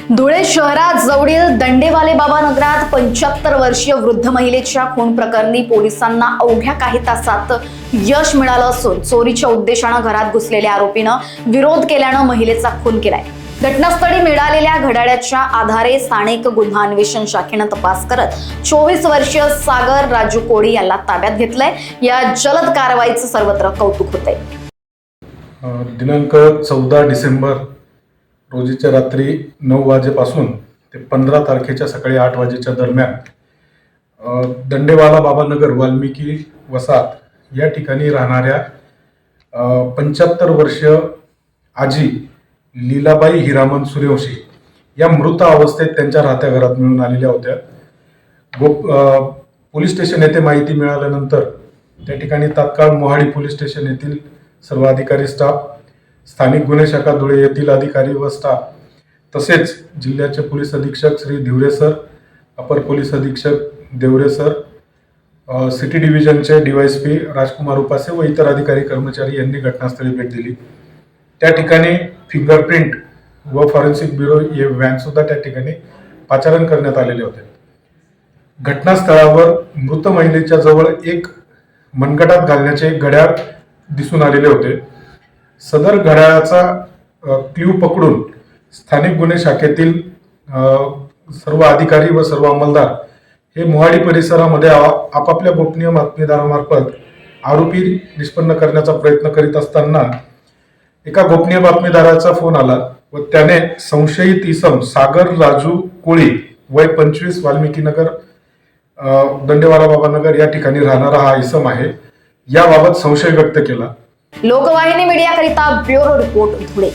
धुळे शहरात जवळील दंडेवाले बाबा नगरात 75 वर्षीय वृद्ध महिलेच्या खून प्रकरणी पोलिसांना अवघ्या काही तासात यश मिळालं असून चोरीच्या उद्देशानं घरात घुसलेल्या आरोपीनं विरोध केल्यानं महिलेचा खून केलाय। घटनास्थळी मिळालेल्या घड्याळाच्या आधारे स्थानिक गुन्हा अन्वेषण शाखेनं तपास करत 24 वर्षीय सागर राजू कोळी यांना ताब्यात घेतलंय। या जलद कारवाईचं सर्वत्र कौतुक होतंय। दिनांक 14 डिसेंबर रोजीच्या रात्री 9 वाजेपासून ते 15 तारखेच्या सकाळी 8 वाजेच्या दरम्यान दंडेवाला बाबानगर वाल्मिकी वसाहत या ठिकाणी राहणाऱ्या 75 वर्षीय आजी लीलाबाई हिरामन सूर्यवंशी या मृत अवस्थेत त्यांच्या राहत्या घरात मिळून आलेल्या होत्या। पोलीस स्टेशन येथे माहिती मिळाल्यानंतर त्या ठिकाणी तात्काळ मोहाडी पोलीस स्टेशन येथील सर्व अधिकारी स्टाफ, स्थानिक गुन्हे शाखा धुळे येथील अधिकारी व स्टाफ तसेच जिल्ह्याचे पोलीस अधीक्षक श्री धिवरे सर, अपर पोलीस अधीक्षक देवरे सर, सिटी डिव्हिजनचे डीवायएसपी राजकुमार उपासे व इतर अधिकारी कर्मचारी यांनी घटनास्थळी भेट दिली। त्या ठिकाणी फिंगरप्रिंट व फॉरेन्सिक ब्युरो हे व्हॅन सुद्धा त्या ठिकाणी पाचारण करण्यात आलेले होते। घटनास्थळावर मृत महिलेच्या जवळ एक मनगटात घालण्याचे घड्याळ दिसून आलेले होते। सदर घड्याळाचा क्ल्यू पकडून स्थानिक गुन्हे शाखेतील सर्व अधिकारी व सर्व अंमलदार हे मोहाडी परिसरामध्ये आपापल्या गोपनीय बातमीदारामार्फत आरोपी निष्पन्न करण्याचा प्रयत्न करीत असताना एका गोपनीय बातमीदाराचा फोन आला व त्याने संशयित इसम सागर राजू कोळी वय 25 वाल्मिकी नगर दंडेवाला बाबानगर या ठिकाणी राहणारा हा इसम आहे याबाबत संशय व्यक्त केला। लोकवाहिनी मीडियाकरिता ब्युरो रिपोर्ट धुळे।